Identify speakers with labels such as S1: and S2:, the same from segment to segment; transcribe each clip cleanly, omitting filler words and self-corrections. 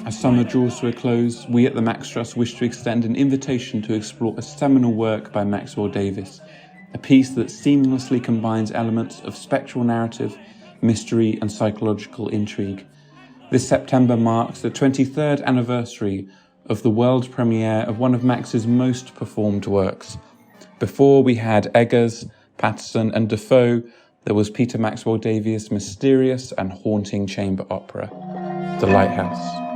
S1: As summer draws to a close, we at the Max Trust wish to extend an invitation to explore a seminal work by Maxwell Davies, a piece that seamlessly combines elements of spectral narrative, mystery and psychological intrigue. This September marks the 23rd anniversary of the world premiere of one of Max's most performed works. Before we had Eggers, Patterson and Defoe, there was Peter Maxwell Davies' mysterious and haunting chamber opera, The Lighthouse.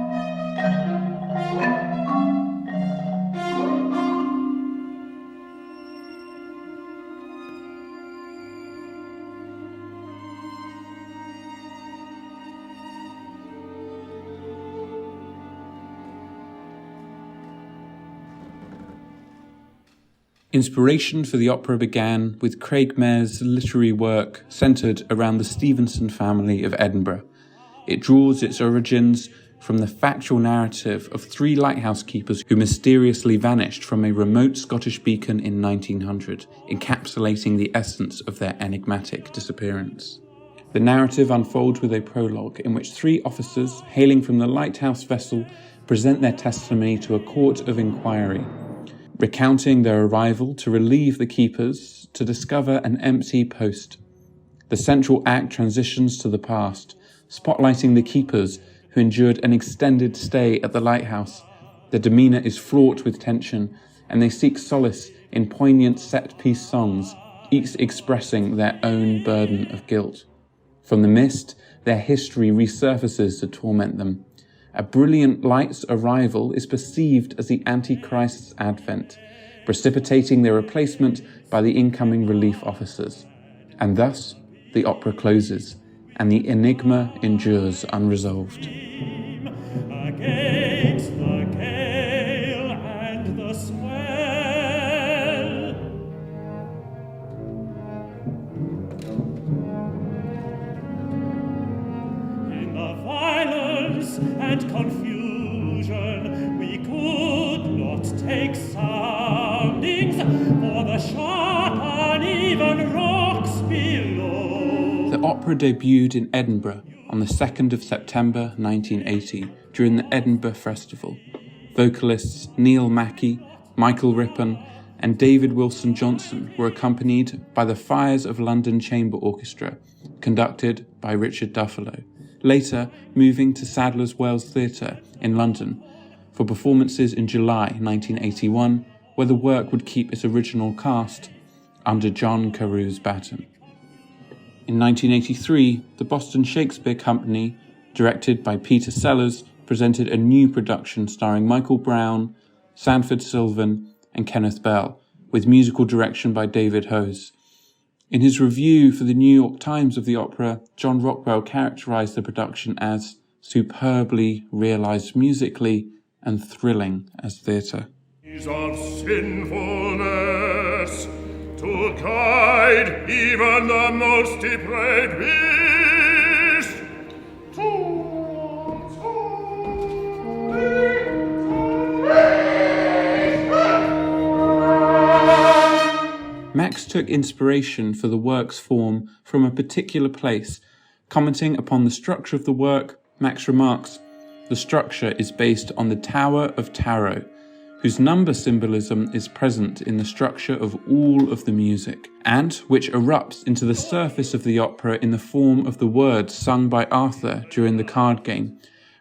S1: Inspiration for the opera began with Craig Mair's literary work centred around the Stevenson family of Edinburgh. It draws its origins from the factual narrative of three lighthouse keepers who mysteriously vanished from a remote Scottish beacon in 1900, encapsulating the essence of their enigmatic disappearance. The narrative unfolds with a prologue in which three officers hailing from the lighthouse vessel present their testimony to a court of inquiry, recounting their arrival to relieve the keepers to discover an empty post. The central act transitions to the past, spotlighting the keepers who endured an extended stay at the lighthouse. Their demeanour is fraught with tension, and they seek solace in poignant set-piece songs, each expressing their own burden of guilt. From the mist, their history resurfaces to torment them. A brilliant light's arrival is perceived as the Antichrist's advent, precipitating their replacement by the incoming relief officers. And thus, the opera closes, and the enigma endures unresolved.
S2: Against the gale and the swell, in the violence and confusion, we could not take soundings for the sharp uneven rocks below.
S1: The opera debuted in Edinburgh on the 2nd of September 1980 during the Edinburgh Festival. Vocalists Neil Mackey, Michael Rippon and David Wilson Johnson were accompanied by the Fires of London Chamber Orchestra, conducted by Richard Duffalo, later moving to Sadler's Wells Theatre in London for performances in July 1981, where the work would keep its original cast under John Carew's baton. In 1983, the Boston Shakespeare Company, directed by Peter Sellers, presented a new production starring Michael Brown, Sanford Sylvan and Kenneth Bell, with musical direction by David Hose. In his review for the New York Times of the opera, John Rockwell characterized the production as superbly realized musically and thrilling as theatre.
S2: Of sinfulness to guide even the most depraved beast towards
S1: Max took inspiration for the work's form from a particular place. Commenting upon the structure of the work, Max remarks, "The structure is based on the Tower of Tarot, whose number symbolism is present in the structure of all of the music, and which erupts into the surface of the opera in the form of the words sung by Arthur during the card game,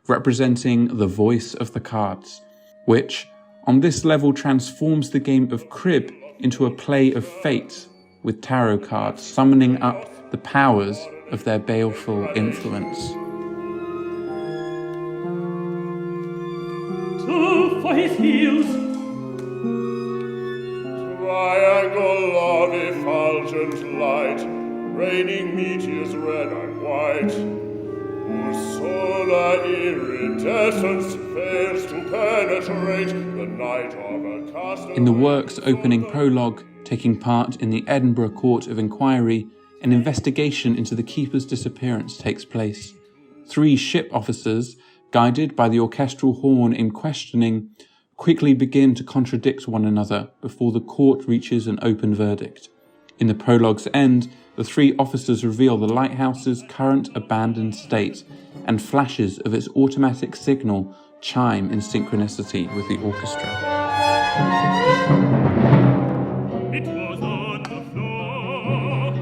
S1: representing the voice of the cards, which, on this level, transforms the game of crib into a play of fate, with tarot cards summoning up the powers of their baleful influence."
S2: Two for his heels, triangle of effulgent light, raining meteors red and white, whose solar iridescence fails to penetrate the night of a cast.
S1: In the work's opening prologue, taking part in the Edinburgh Court of Inquiry, an investigation into the keeper's disappearance takes place. Three ship officers, guided by the orchestral horn in questioning, quickly begin to contradict one another before the court reaches an open verdict. In the prologue's end, the three officers reveal the lighthouse's current abandoned state, and flashes of its automatic signal chime in synchronicity with the orchestra.
S2: It was on the floor.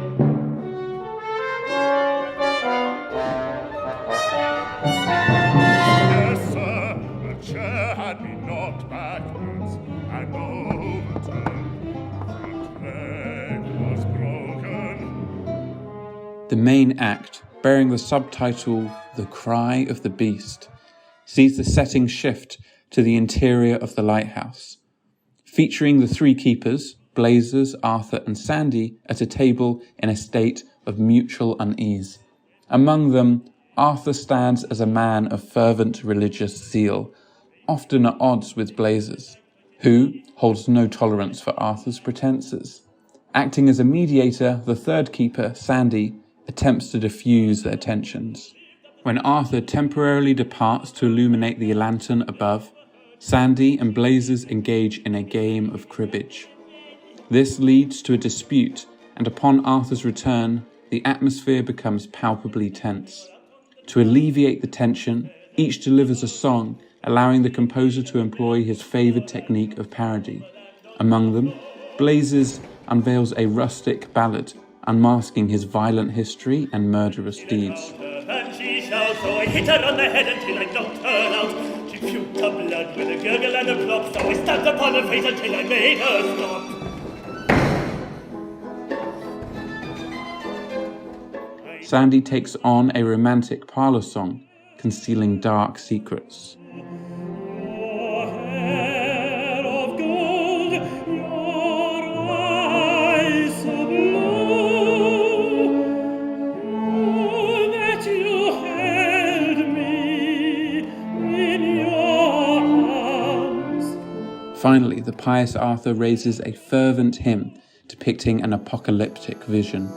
S2: Yes, sir, the chair had been knocked backwards and overturned. The leg was broken.
S1: The main act, bearing the subtitle The Cry of the Beast, sees the setting shift to the interior of the lighthouse, featuring the three keepers, Blazes, Arthur and Sandy, at a table in a state of mutual unease. Among them, Arthur stands as a man of fervent religious zeal, often at odds with Blazes, who holds no tolerance for Arthur's pretences. Acting as a mediator, the third keeper, Sandy, attempts to diffuse their tensions. When Arthur temporarily departs to illuminate the lantern above, Sandy and Blazes engage in a game of cribbage. This leads to a dispute, and upon Arthur's return, the atmosphere becomes palpably tense. To alleviate the tension, each delivers a song, allowing the composer to employ his favoured technique of parody. Among them, Blazes unveils a rustic ballad, unmasking his violent history and murderous deeds.
S2: And she shouts, so I hit her on the head until I knocked her out. She puked her blood with a gurgle and a plop, so I stamped upon her face until I made her stop.
S1: Sandy takes on a romantic parlour song, concealing dark secrets.
S2: Your hair of gold, your eyes so blue, oh, that you held me in your arms.
S1: Finally, the pious Arthur raises a fervent hymn depicting an apocalyptic vision.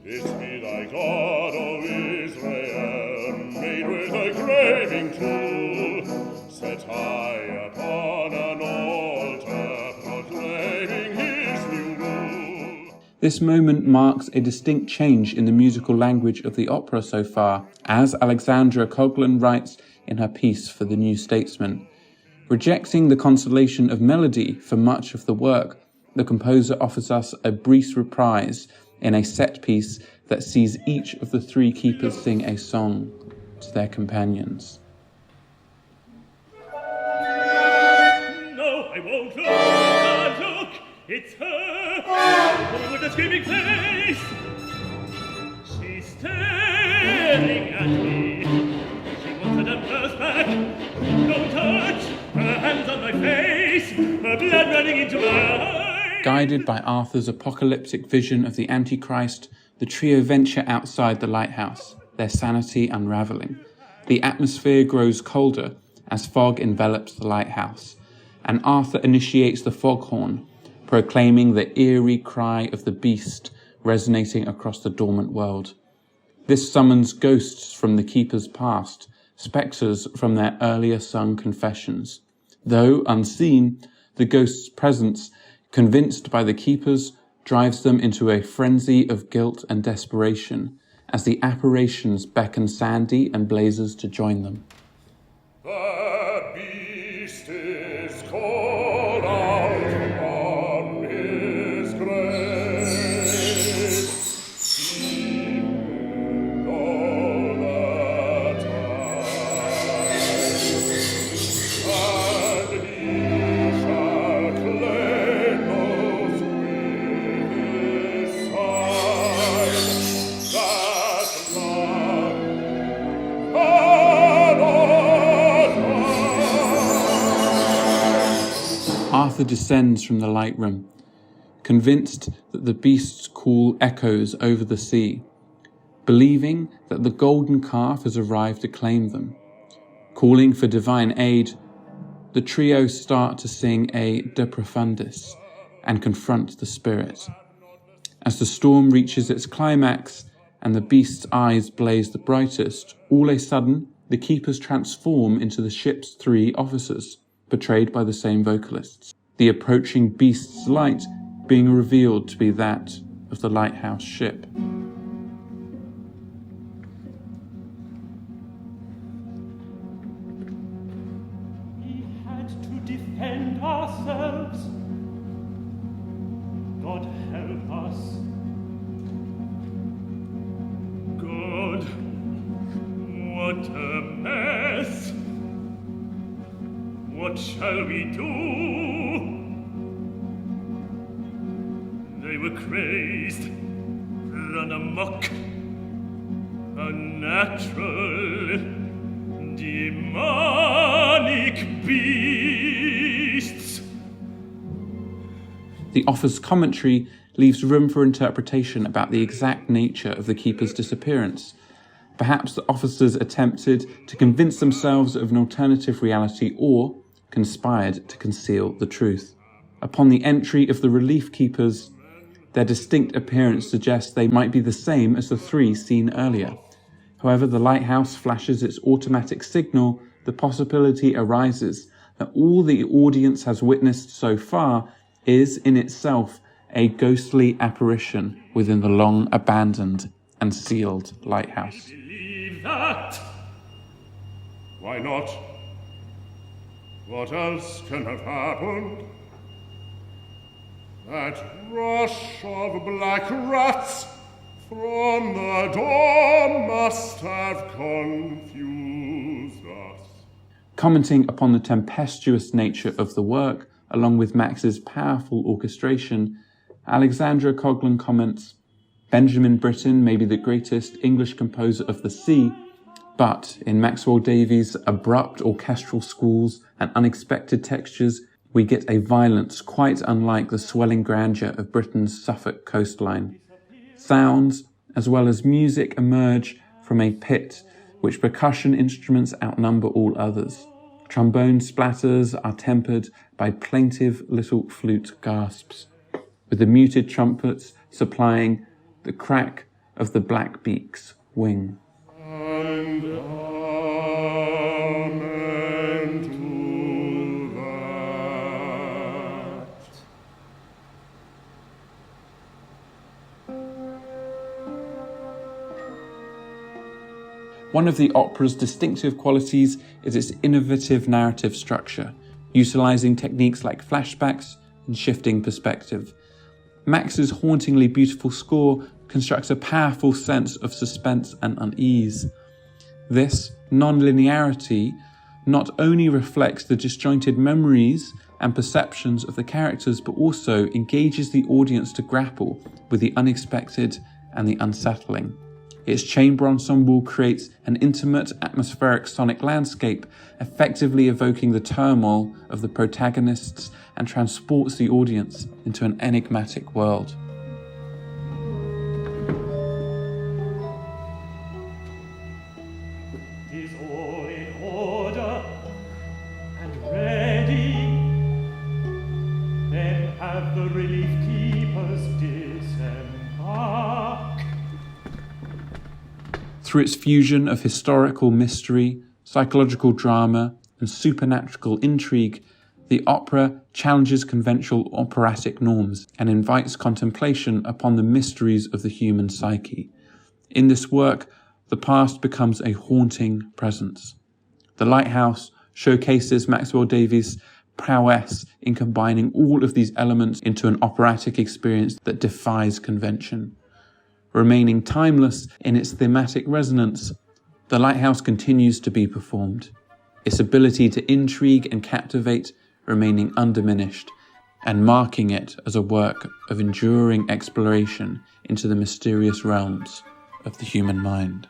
S2: This be thy God, O Israel, made with a graving tool, set high upon an altar, proclaiming his new rule.
S1: This moment marks a distinct change in the musical language of the opera so far, as Alexandra Coghlan writes in her piece for The New Statesman. Rejecting the consolation of melody for much of the work, the composer offers us a brief reprise in a set piece that sees each of the three keepers sing a song to their companions.
S2: No, I won't look, can't look, it's her, the woman with the screaming face. She's staring at me, she wants to burst back. Don't touch, her hands on my face, her blood running into my eyes.
S1: Guided by Arthur's apocalyptic vision of the Antichrist, the trio venture outside the lighthouse, their sanity unravelling. The atmosphere grows colder as fog envelops the lighthouse, and Arthur initiates the foghorn, proclaiming the eerie cry of the beast resonating across the dormant world. This summons ghosts from the keeper's past, spectres from their earlier sung confessions. Though unseen, the ghost's presence, convinced by the keepers, drives them into a frenzy of guilt and desperation as the apparitions beckon Sandy and Blazes to join them.
S2: The beast is called out on his grave. He will know the time, and he shall claim those with his sign, that
S1: Arthur descends from the light room, convinced that the beast's call echoes over the sea, believing that the golden calf has arrived to claim them. Calling for divine aid, the trio start to sing a De Profundis and confront the spirit. As the storm reaches its climax and the beast's eyes blaze the brightest, all a sudden the keepers transform into the ship's three officers, portrayed by the same vocalists, the approaching beast's light being revealed to be that of the lighthouse ship.
S2: We had to defend ourselves. God help us. God, what a mess! What shall we do? They were crazed, run amok, unnatural, demonic beasts.
S1: The author's commentary leaves room for interpretation about the exact nature of the keeper's disappearance. Perhaps the officers attempted to convince themselves of an alternative reality or conspired to conceal the truth. Upon the entry of the relief keepers, their distinct appearance suggests they might be the same as the three seen earlier. However, the lighthouse flashes its automatic signal. The possibility arises that all the audience has witnessed so far is in itself a ghostly apparition within the long abandoned and sealed lighthouse.
S2: Believe that?
S3: Why not? What else can have happened? That rush of black rats from the door must have confused us.
S1: Commenting upon the tempestuous nature of the work, along with Max's powerful orchestration, Alexandra Coghlan comments, Benjamin Britten may be the greatest English composer of the sea, but in Maxwell Davies' abrupt orchestral schools and unexpected textures, we get a violence quite unlike the swelling grandeur of Britain's Suffolk coastline. Sounds, as well as music, emerge from a pit which percussion instruments outnumber all others. Trombone splatters are tempered by plaintive little flute gasps, with the muted trumpets supplying the crack of the blackbeak's wing.
S3: And amen to that.
S1: One of the opera's distinctive qualities is its innovative narrative structure, utilizing techniques like flashbacks and shifting perspective. Max's hauntingly beautiful score constructs a powerful sense of suspense and unease. This non-linearity not only reflects the disjointed memories and perceptions of the characters, but also engages the audience to grapple with the unexpected and the unsettling. Its chamber ensemble creates an intimate, atmospheric sonic landscape, effectively evoking the turmoil of the protagonists and transports the audience into an enigmatic world.
S2: Is all in order and ready? Then have the relief keepers disembark.
S1: Through its fusion of historical mystery, psychological drama, and supernatural intrigue, the opera challenges conventional operatic norms and invites contemplation upon the mysteries of the human psyche. In this work, the past becomes a haunting presence. The Lighthouse showcases Maxwell Davies' prowess in combining all of these elements into an operatic experience that defies convention. Remaining timeless in its thematic resonance, The Lighthouse continues to be performed, its ability to intrigue and captivate remaining undiminished, and marking it as a work of enduring exploration into the mysterious realms of the human mind.